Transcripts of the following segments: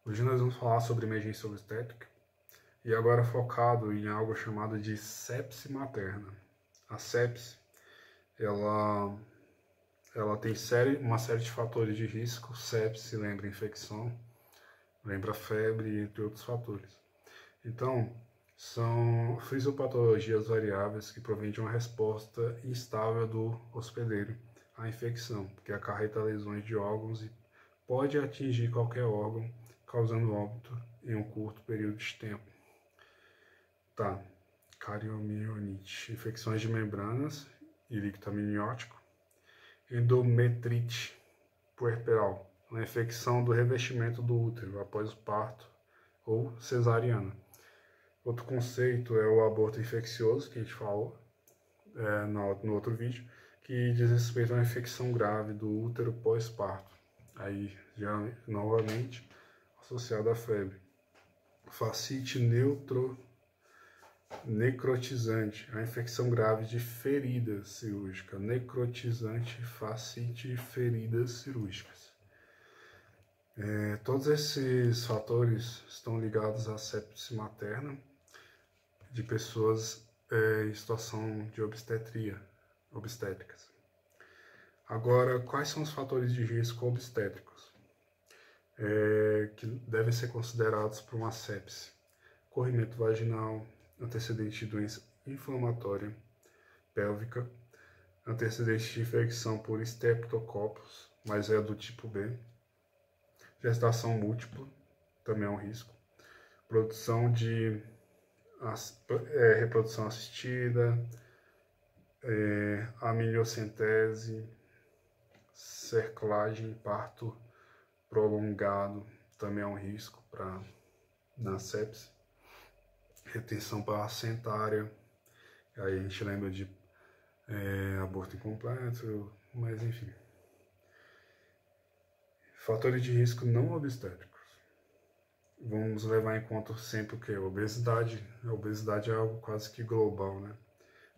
Hoje nós vamos falar sobre emergência obstétrica e agora focado em algo chamado de sepse materna. A sepse, ela tem uma série de fatores de risco. Sepse lembra infecção, lembra febre, entre outros fatores. Então, são fisiopatologias variáveis que provêm de uma resposta instável do hospedeiro à infecção, que acarreta lesões de órgãos e pode atingir qualquer órgão, causando óbito em um curto período de tempo. Tá. Cariomiomite, infecções de membranas e líquido amniótico. Endometrite puerperal, uma infecção do revestimento do útero após o parto ou cesariana. Outro conceito é o aborto infeccioso, que a gente falou no outro vídeo, que diz respeito a uma infecção grave do útero pós-parto. Aí, novamente, associado à febre. Fascite necrotizante, a infecção grave de ferida cirúrgica. Necrotizante, fascite, feridas cirúrgicas. Todos esses fatores estão ligados à sepse materna de pessoas em situação de obstétricas. Agora, quais são os fatores de risco obstétricos que devem ser considerados para uma sepse? Corrimento vaginal, antecedente de doença inflamatória pélvica, antecedente de infecção por Streptococcus, mas é do tipo B, gestação múltipla, também é um risco, produção de reprodução assistida, amniocentese, cerclagem, parto prolongado, também é um risco na sepse. Retenção placentária, aí a gente lembra de aborto incompleto, mas enfim. Fatores de risco não obstétricos. Vamos levar em conta sempre o que? Obesidade. A obesidade é algo quase que global, né?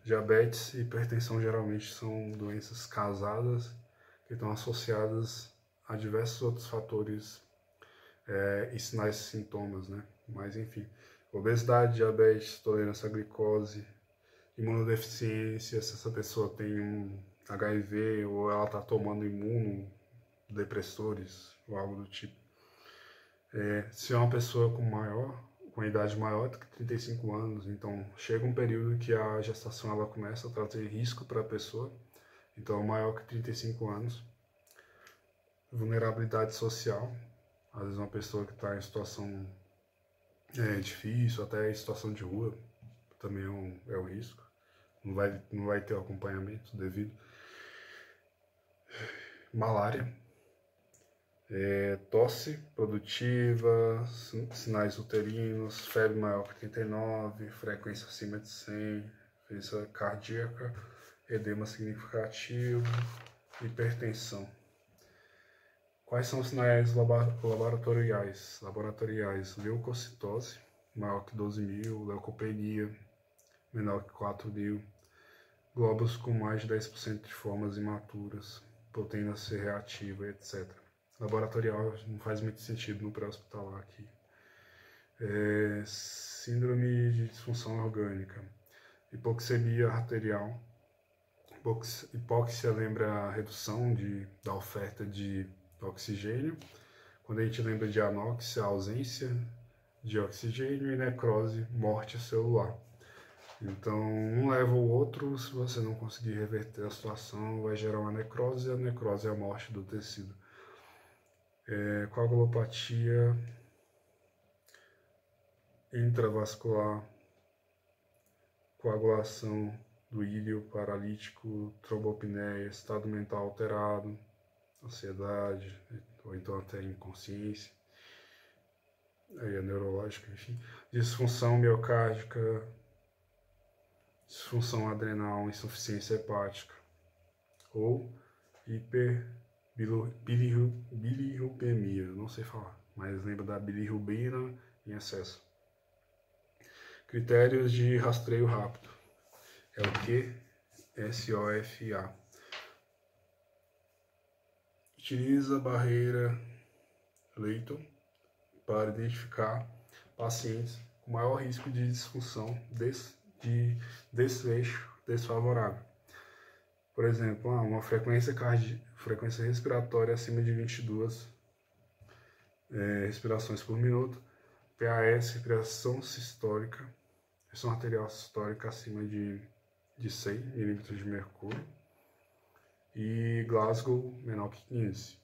Diabetes e hipertensão geralmente são doenças casadas que estão associadas a diversos outros fatores e sinais e sintomas, né? Mas enfim, obesidade, diabetes, tolerância à glicose, imunodeficiência, se essa pessoa tem um HIV ou ela está tomando imunodepressores ou algo do tipo. Se é uma pessoa com idade maior do que 35 anos, então chega um período que a gestação ela começa a trazer risco para a pessoa, então maior que 35 anos. Vulnerabilidade social, às vezes uma pessoa que está em situação difícil, até em situação de rua, também é um risco, não vai ter o acompanhamento devido. Malária, tosse produtiva, sinais uterinos, febre maior que 39, frequência acima de 100, frequência cardíaca, edema significativo, hipertensão. Quais são os sinais laboratoriais? Leucocitose, maior que 12.000, leucopenia, menor que 4.000, glóbulos com mais de 10% de formas imaturas, proteína C reativa, etc. Laboratorial não faz muito sentido no pré-hospitalar aqui. Síndrome de disfunção orgânica, hipoxemia arterial. Hipóxia lembra a redução da oferta de oxigênio. Quando a gente lembra de anóxia, a ausência de oxigênio, e necrose, morte celular. Então, um leva o outro. Se você não conseguir reverter a situação, vai gerar uma necrose, e a necrose é a morte do tecido. Coagulopatia intravascular, coagulação do íleo paralítico, trombopneia, estado mental alterado, ansiedade, ou então até inconsciência, aí é neurológica, enfim, disfunção miocárdica, disfunção adrenal, insuficiência hepática, ou bilirrubemia, não sei falar, mas lembra da bilirrubina em excesso. Critérios de rastreio rápido, é o que? SOFA. Utiliza a barreira Leighton para identificar pacientes com maior risco de disfunção de desfecho desfavorável. Por exemplo, uma frequência respiratória acima de 22 respirações por minuto, PAS, pressão arterial sistólica acima de 100 milímetros de mercúrio e Glasgow menor que 15.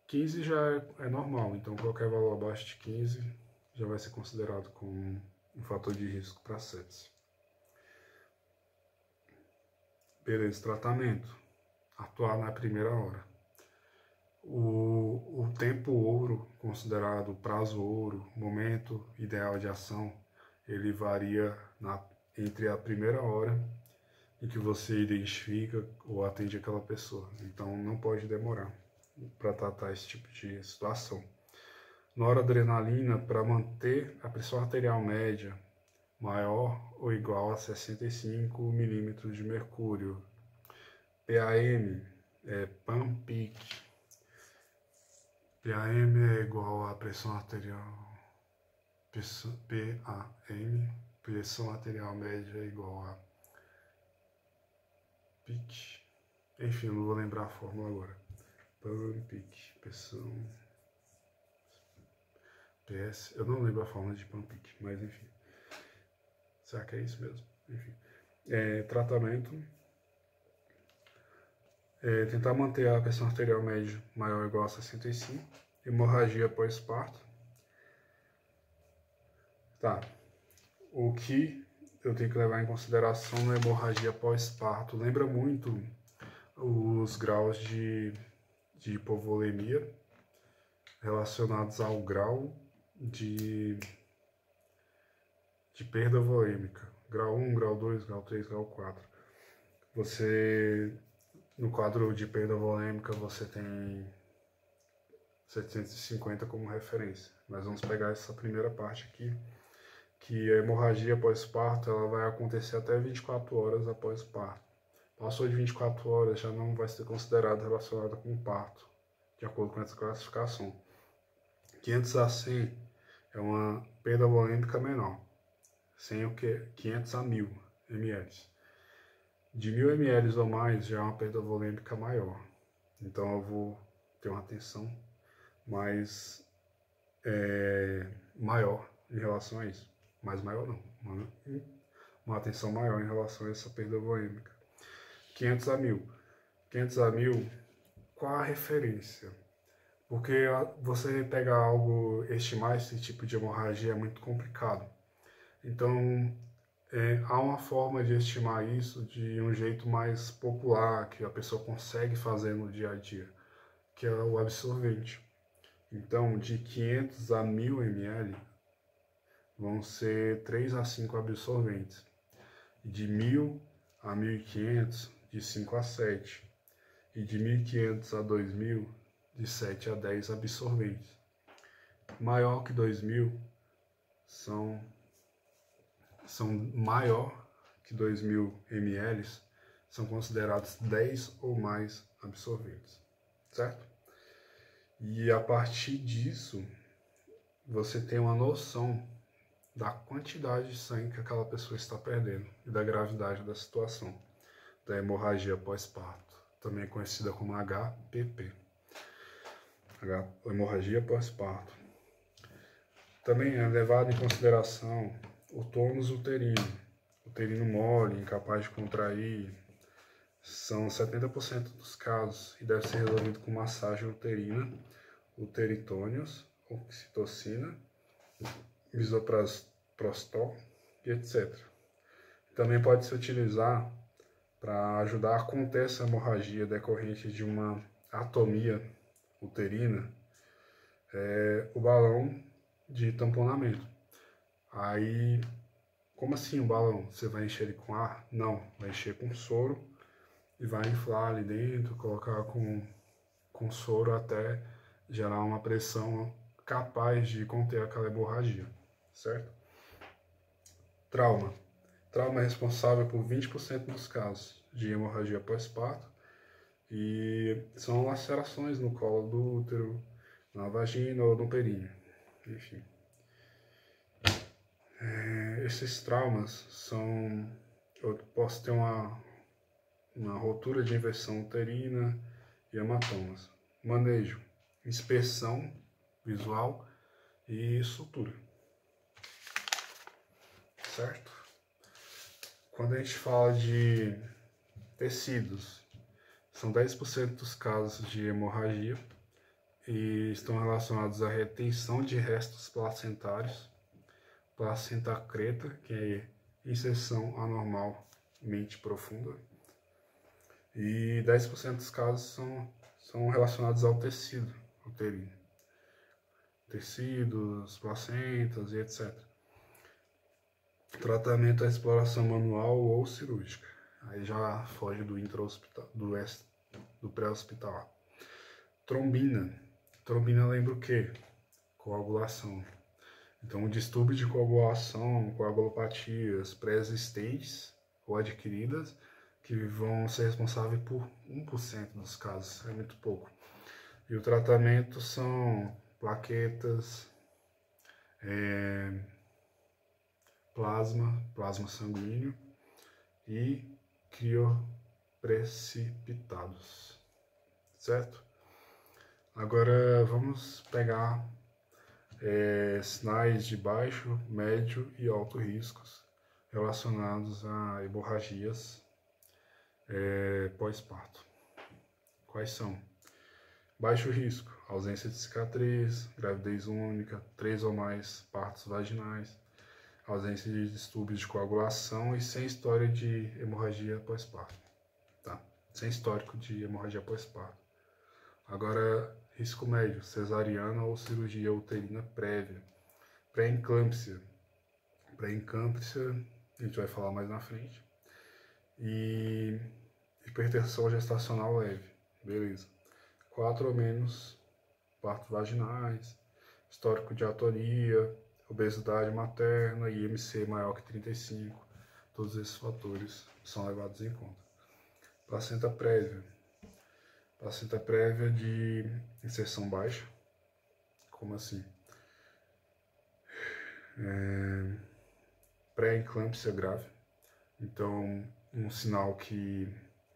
15 já é normal, então qualquer valor abaixo de 15 já vai ser considerado como um fator de risco para sepse. Beleza, tratamento. Atuar na primeira hora. O tempo ouro, considerado prazo ouro, momento ideal de ação, ele varia entre a primeira hora em que você identifica ou atende aquela pessoa. Então não pode demorar para tratar esse tipo de situação. Noradrenalina, para manter a pressão arterial média maior ou igual a 65 milímetros de mercúrio. PAM PAM-PIC. PAM é igual a pressão arterial. PAM, pressão arterial média é igual a PIC. Enfim, eu não vou lembrar a fórmula agora. PAM-PIC, pressão. PS, eu não lembro a fórmula de PAM-PIC, mas enfim. Será que é isso mesmo? Enfim. Tratamento. Tentar manter a pressão arterial média maior ou igual a 65. Hemorragia pós-parto. Tá. O que eu tenho que levar em consideração na hemorragia pós-parto? Lembra muito os graus de hipovolemia relacionados ao grau de perda volêmica. Grau 1, grau 2, grau 3, grau 4. No quadro de perda volêmica, você tem 750 como referência. Mas vamos pegar essa primeira parte aqui, que a hemorragia pós-parto ela vai acontecer até 24 horas após o parto. Passou de 24 horas, já não vai ser considerado relacionada com o parto, de acordo com essa classificação. 500 a 100 é uma perda volêmica menor. 100 o que? 500 a 1000 ml. De 1000 ml ou mais já é uma perda volêmica maior. Então eu vou ter uma atenção mais maior em relação a isso. Mais maior não. Uma atenção maior em relação a essa perda volêmica. 500 a 1000. 500 a 1000, qual a referência? Porque você pegar algo, estimar esse tipo de hemorragia é muito complicado. Então, há uma forma de estimar isso de um jeito mais popular, que a pessoa consegue fazer no dia a dia, que é o absorvente. Então, de 500 a 1000 ml, vão ser 3 a 5 absorventes. De 1000 a 1500, de 5 a 7. E de 1500 a 2000, de 7 a 10 absorventes. Maior que 2000 são maior que 2000 ml, são considerados 10 ou mais absorventes, certo? E a partir disso, você tem uma noção da quantidade de sangue que aquela pessoa está perdendo e da gravidade da situação, da hemorragia pós-parto, também conhecida como HPP, hemorragia pós-parto. Também é levado em consideração o tônus uterino mole, incapaz de contrair, são 70% dos casos e deve ser resolvido com massagem uterina, uteritônios, oxitocina, misoprostol e etc. Também pode se utilizar para ajudar a conter essa hemorragia decorrente de uma atomia uterina, o balão de tamponamento. Aí, como assim o balão? Você vai encher ele com ar? Não, vai encher com soro e vai inflar ali dentro, colocar com soro até gerar uma pressão capaz de conter aquela hemorragia, certo? Trauma. Trauma é responsável por 20% dos casos de hemorragia pós-parto e são lacerações no colo do útero, na vagina ou no períneo. enfim. Esses traumas são... Eu posso ter uma rotura de inversão uterina e hematomas. Manejo, inspeção visual e sutura. Certo? Quando a gente fala de tecidos, são 10% dos casos de hemorragia e estão relacionados à retenção de restos placentários, placenta creta, que é inserção anormalmente profunda, e 10% dos casos são relacionados ao tecido uterino, tecidos, placentas e etc. Tratamento é exploração manual ou cirúrgica, aí já foge do do pré-hospitalar. Trombina lembra o quê? Coagulação. Então, o distúrbio de coagulação, coagulopatias pré-existentes ou adquiridas, que vão ser responsáveis por 1% dos casos, é muito pouco. E o tratamento são plaquetas, plasma sanguíneo e crioprecipitados, certo? Agora vamos pegar sinais de baixo, médio e alto riscos relacionados a hemorragias pós-parto. Quais são? Baixo risco, ausência de cicatriz, gravidez única, 3 ou mais partos vaginais, ausência de distúrbios de coagulação e sem história de hemorragia pós-parto. Tá? Sem histórico de hemorragia pós-parto. Agora, risco médio, cesariana ou cirurgia uterina prévia. Pré-eclâmpsia. Pré-eclâmpsia, a gente vai falar mais na frente. E hipertensão gestacional leve. Beleza. 4 ou menos partos vaginais, histórico de atonia, obesidade materna e IMC maior que 35. Todos esses fatores são levados em conta. Placenta prévia. Placenta prévia de inserção baixa. Como assim? Pré-eclâmpsia grave. Então, um sinal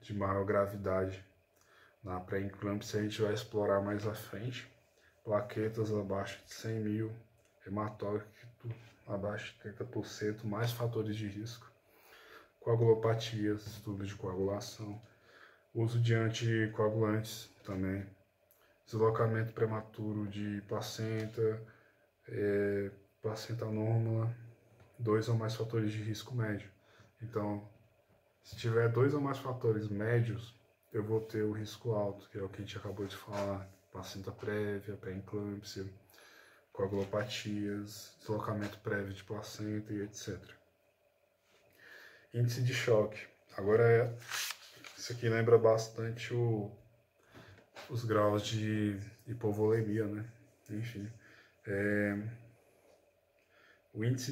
de maior gravidade na pré-eclâmpsia a gente vai explorar mais à frente. Plaquetas abaixo de 100 mil, hematócrito abaixo de 30%, mais fatores de risco. Coagulopatias, distúrbios de coagulação. Uso de anticoagulantes também. Deslocamento prematuro de placenta, placenta anômala, 2 ou mais fatores de risco médio. Então, se tiver 2 ou mais fatores médios, eu vou ter o risco alto, que é o que a gente acabou de falar. Placenta prévia, pré-eclâmpsia, coagulopatias, deslocamento prévio de placenta e etc. Índice de choque. Agora, isso aqui lembra bastante os graus de hipovolemia, né? Enfim, o índice de